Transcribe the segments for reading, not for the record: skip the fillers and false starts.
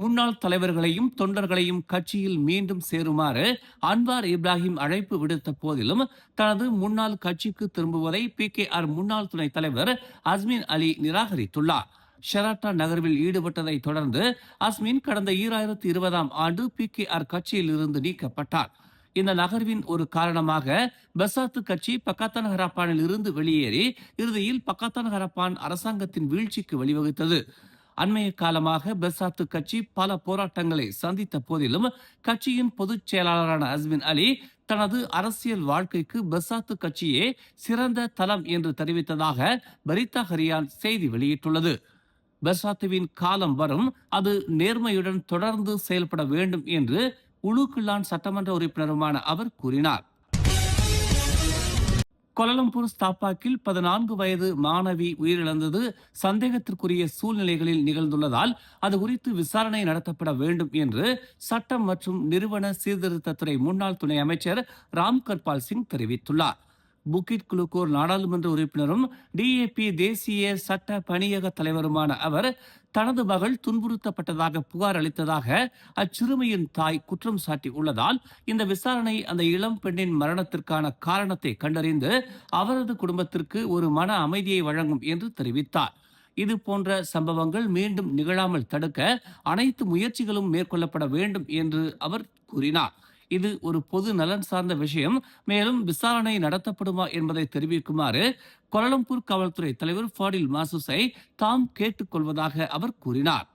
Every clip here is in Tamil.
முன்னாள் தலைவர்களையும் தொண்டர்களையும் கட்சியில் மீண்டும் சேருமாறு அன்வார் இப்ராஹிம் அழைப்பு விடுத்த போதிலும் தனது முன்னாள் கட்சிக்கு திரும்புவதை PKR முன்னாள் துணைத் தலைவர் அஸ்மின் அலி நிராகரித்துள்ளார். ஷெராட்டா நகர்வில் ஈடுபட்டதை தொடர்ந்து அஸ்மின் கடந்த 2020ஆம் ஆண்டு PKR கட்சியில் இருந்து நீக்கப்பட்டார். இந்த நகர்வின் ஒரு காரணமாக பெசாத்து கட்சி பக்காத்தான் ஹரப்பானில் இருந்து வெளியேறி இறுதியில் பக்காத்தான் ஹரப்பான் அரசாங்கத்தின் வீழ்ச்சிக்கு வழிவகுத்தது. அண்மைய காலமாக பெசாத்து கட்சி பல போராட்டங்களை சந்தித்த போதிலும் கட்சியின் பொதுச் செயலாளரான அஸ்மின் அலி தனது அரசியல் வாழ்க்கைக்கு பெசாத்து கட்சியே சிறந்த தளம் என்று தெரிவித்ததாக பரிதா ஹரியான் செய்தி வெளியிட்டுள்ளது. பெசாத்துவின் காலம் வரும், அது நேர்மையுடன் தொடர்ந்து செயல்பட வேண்டும் என்று உலுகிலான் சட்டமன்ற உறுப்பினருமான அவர் கூறினார். கோலாலம்பூர் ஸ்தாபாக்கில் 14 வயது மாணவி உயிரிழந்தது சந்தேகத்திற்குரிய சூழ்நிலைகளில் நிகழ்ந்துள்ளதால் அது குறித்து விசாரணை நடத்தப்பட வேண்டும் என்று சட்டம் மற்றும் நிறுவன சீர்திருத்தத்துறை முன்னாள் துணை அமைச்சர் ராம் கர்பால் சிங் தெரிவித்துள்ளார். புக்கிட் குலுக்கூர் நாடாளுமன்ற உறுப்பினரும் DAP தேசிய சட்ட பணியக தலைவருமான அவர் தனது மகள் துன்புறுத்தப்பட்டதாக புகார் அளித்ததாக அச்சிறுமியின் தாய் குற்றம் சாட்டி உள்ளதால் இந்த விசாரணை அந்த இளம் பெண்ணின் மரணத்திற்கான காரணத்தை கண்டறிந்து அவரது குடும்பத்திற்கு ஒரு மன அமைதியை வழங்கும் என்று தெரிவித்தார். இது போன்ற சம்பவங்கள் மீண்டும் நிகழாமல் தடுக்க அனைத்து முயற்சிகளும் மேற்கொள்ளப்பட வேண்டும் என்று அவர் கூறினார். இது ஒரு பொது நலன் சார்ந்த விஷயம், மேலும் விசாரணை நடத்தப்படுமா என்பதை தெரிவிக்குமாறு கோலாலம்பூர் காவல்துறை தலைவர் ஃபாடில் மாசூஸை தாம் கேட்டுக்கொள்வதாக அவர் கூறினார்.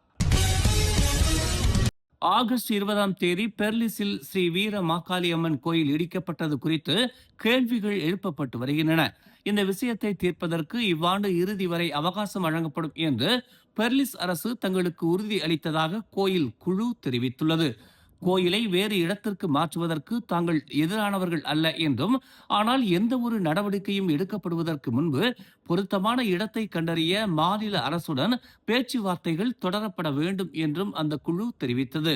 ஆகஸ்ட் 20ஆம் தேதி பெர்லிஸில் ஸ்ரீ வீர மாகாளி அம்மன் கோயில் இடிக்கப்பட்டது குறித்து கேள்விகள் எழுப்பப்பட்டு வருகின்றன. இந்த விஷயத்தை தீர்ப்பதற்கு இவ்வாண்டு இறுதி வரை அவகாசம் வழங்கப்படும் என்று பெர்லிஸ் அரசு தங்களுக்கு உறுதி அளித்ததாக கோயில் குழு தெரிவித்துள்ளது. கோயிலை வேறு இடத்திற்கு மாற்றுவதற்கு தாங்கள் எதிரானவர்கள் அல்ல என்றும், ஆனால் எந்த ஒரு நடவடிக்கையும் எடுக்கப்படுவதற்கு முன்பு பொருத்தமான இடத்தை கண்டறிய மாநில அரசுடன் பேச்சுவார்த்தைகள் தொடரப்பட வேண்டும் என்றும் அந்த குழு தெரிவித்தது.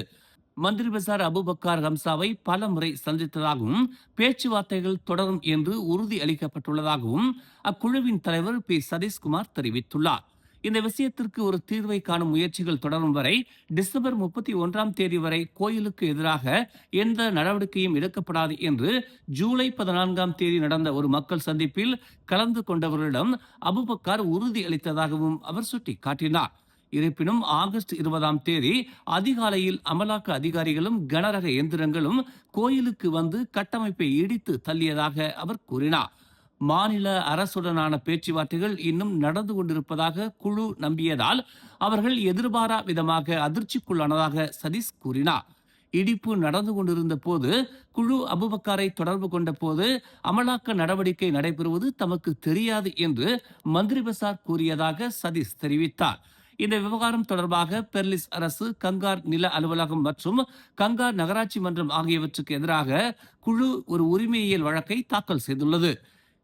மந்திரி பசார் அபுபக்கார் ஹம்சாவை பல முறை சந்தித்ததாகவும் பேச்சுவார்த்தைகள் தொடரும் என்று உறுதி அளிக்கப்பட்டுள்ளதாகவும் அக்குழுவின் தலைவர் P. சதீஷ்குமார் தெரிவித்துள்ளார். இந்த விஷயத்திற்கு ஒரு தீர்வை காணும் முயற்சிகள் தொடரும் வரை டிசம்பர் 31ஆம் தேதி வரை கோயிலுக்கு எதிராக எந்த நடவடிக்கையும் எடுக்கப்படாது என்று ஜூலை 14ஆம் தேதி நடந்த ஒரு மக்கள் சந்திப்பில் கலந்து கொண்டவர்களிடம் அபுபக்கார் உறுதி அளித்ததாகவும் அவர் சுட்டிக்காட்டினார். இருப்பினும் ஆகஸ்ட் 20ஆம் தேதி அதிகாலையில் அமலாக்க அதிகாரிகளும் கனரக எந்திரங்களும் கோயிலுக்கு வந்து கட்டமைப்பை இடித்து தள்ளியதாக அவர் கூறினார். மாநில அரசுடனான பேச்சுவார்த்தைகள் இன்னும் நடந்து கொண்டிருப்பதாக குழு நம்பியதால் அவர்கள் எதிர்பாரா விதமாக அதிர்ச்சிக்குள்ளானதாக சதீஷ் கூறினார். இடிப்பு நடந்து கொண்டிருந்த போது குழு அபுபக்காரை தொடர்பு கொண்ட போது அமலாக்க நடவடிக்கை நடைபெறுவது தமக்கு தெரியாது என்று மந்திரி பசார் கூறியதாக சதீஷ் தெரிவித்தார். இந்த விவகாரம் தொடர்பாக பெர்லிஸ் அரசு, கங்கார் நில அலுவலகம் மற்றும் கங்கார் நகராட்சி மன்றம் ஆகியவற்றுக்கு எதிராக குழு ஒரு உரிமையியல் வழக்கை தாக்கல் செய்துள்ளது.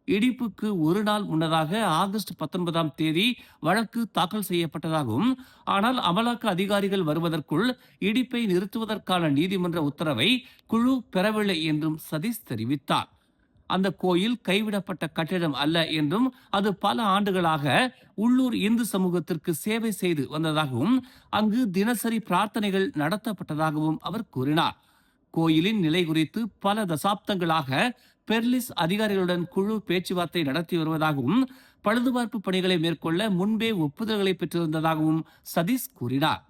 இடிப்புக்கு ஒரு நாள் முன்னதாக ஆகஸ்ட் 19ஆம் தேதி வழக்கு தாக்கல் செய்யப்பட்டதாகவும், ஆனால் அமலாக்க அதிகாரிகள் வருவதற்குள் இடிப்பை நிறுத்துவதற்கான நீதிமன்ற உத்தரவை குழு பெறவில்லை என்றும் சதீஷ் தெரிவித்தார். அந்த கோயில் கைவிடப்பட்ட கட்டிடம் அல்ல என்றும், அது பல ஆண்டுகளாக உள்ளூர் இந்து சமூகத்திற்கு சேவை செய்து வந்ததாகவும் அங்கு தினசரி பிரார்த்தனைகள் நடத்தப்பட்டதாகவும் அவர் கூறினார். கோயிலின் நிலை குறித்து பல தசாப்தங்களாக பெர்லிஸ் அதிகாரிகளுடன் குழு பேச்சுவார்த்தை நடத்தி வருவதாகவும், பழுதுபார்ப்பு பணிகளை மேற்கொள்ள முன்பே ஒப்புதல்களை பெற்றிருந்ததாகவும் சதீஷ் கூறினார்.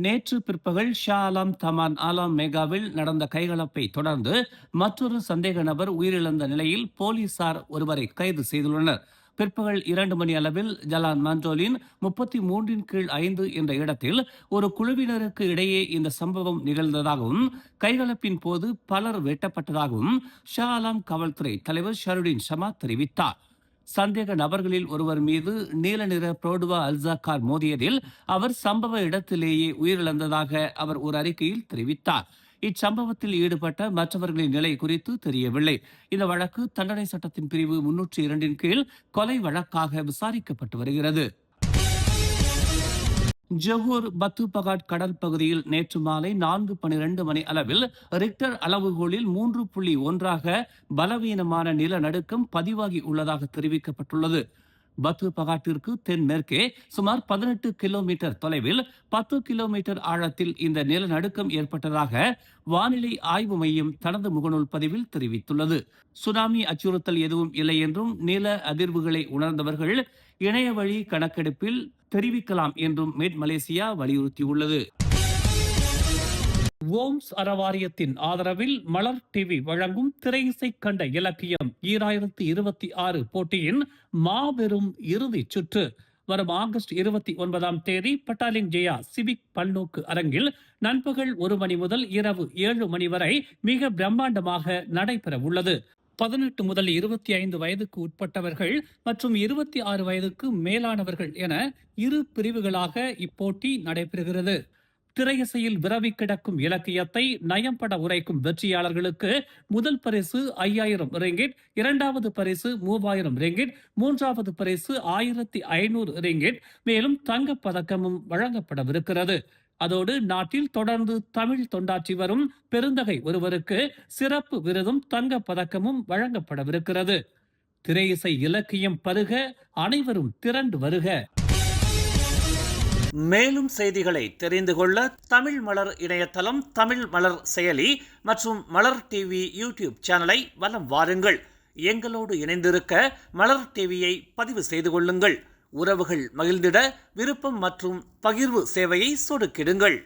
நேற்று பிற்பகல் ஷா ஆலம் தமான் ஆலம் மேகாவில் நடந்த கைகலப்பை தொடர்ந்து மற்றொரு சந்தேக நபர் உயிரிழந்த நிலையில் போலீசார் ஒருவரை கைது செய்துள்ளனர். பிற்பகல் 2 மணி அளவில் ஜலான் மண்டோலின் 33/5 என்ற இடத்தில் ஒரு குழுவினருக்கு இடையே இந்த சம்பவம் நிகழ்ந்ததாகவும், கைகலப்பின் போது பலர் வெட்டப்பட்டதாகவும் ஷா ஆலம் காவல்துறை தலைவர் ஷருடின் ஷமா தெரிவித்தார். சந்தேக நபர்களில் ஒருவர் மீது நீல நிற புரோடுவா அல்சா கார் மோதியதில் அவர் சம்பவ இடத்திலேயே உயிரிழந்ததாக அவர் ஒரு அறிக்கையில் தெரிவித்தார். இச்சம்பவத்தில் ஈடுபட்ட மற்றவர்களின் நிலை குறித்து தெரியவில்லை. இந்த வழக்கு தண்டனை சட்டத்தின் பிரிவு 302 கீழ் கொலை வழக்காக விசாரிக்கப்பட்டு வருகிறது. ஜொஹூர் பத்துபகாட் கடல் பகுதியில் நேற்று மாலை 4:12 மணி அளவில் ரிக்டர் அளவுகோலில் 3.1 பலவீனமான நிலநடுக்கம் பதிவாகி உள்ளதாக தெரிவிக்கப்பட்டுள்ளது. பத்து பகாட்டிற்கு தென்மேற்கே சுமார் 18 கிலோமீட்டர் தொலைவில் 10 கிலோமீட்டர் ஆழத்தில் இந்த நிலநடுக்கம் ஏற்பட்டதாக வானிலை ஆய்வு மையம் தனது முகநூல் பதிவில் தெரிவித்துள்ளது. சுனாமி அச்சுறுத்தல் எதுவும் இல்லை என்றும் நில அதிர்வுகளை உணர்ந்தவர்கள் இணைய வழி கணக்கெடுப்பில் தெரிவிக்கலாம் என்றும் மேட் மலேசியா வலியுறுத்தியுள்ளது. ஓம்ஸ் அறவாரியத்தின் ஆதரவில் மலர் டிவி வழங்கும் திரையிசை கண்ட இலக்கியம் 2026 போட்டியின் மாபெரும் இறுதிச் சுற்று வரும் ஆகஸ்ட் 29ஆம் தேதி பட்டாலிங் ஜெயா சிவிக் பல்நோக்கு அரங்கில் நண்பகல் 1 மணி முதல் இரவு 7 மணி வரை மிக பிரம்மாண்டமாக நடைபெற உள்ளது. 18 முதல் 25 வயதுக்கு உட்பட்டவர்கள் மற்றும் 26 வயதுக்கு மேலானவர்கள் என இரு பிரிவுகளாக இப்போட்டி நடைபெறுகிறது. திரையிசையில் விரவி கிடக்கும் இலக்கியத்தை நயம்பட உரைக்கும் வெற்றியாளர்களுக்கு முதல் பரிசு 5000 ரிங்கிட், இரண்டாவது பரிசு 3000 ரிங்கிட், மூன்றாவது பரிசு 1500 ரிங்கிட், மேலும் தங்கப் பதக்கமும் வழங்கப்படவிருக்கிறது. அதோடு நாட்டில் தொடர்ந்து தமிழ் தொண்டாற்றி வரும் பெருந்தகை ஒருவருக்கு சிறப்பு விருதும் தங்கப் பதக்கமும் வழங்கப்படவிருக்கிறது. திரையிசை இலக்கியம் பருக, அனைவரும் திரண்டு வருக. மேலும் செய்திகளை தெரிந்து கொள்ள தமிழ் மலர் இணையதளம், தமிழ் மலர் செயலி மற்றும் மலர் டிவி யூடியூப் சேனலை வலம் வாருங்கள். எங்களோடு இணைந்திருக்க மலர் டிவியை பதிவு செய்து கொள்ளுங்கள். உறவுகள் மகிழ்ந்திட விருப்பம் மற்றும் பகிர்வு சேவையை சொடுக்கிடுங்கள்.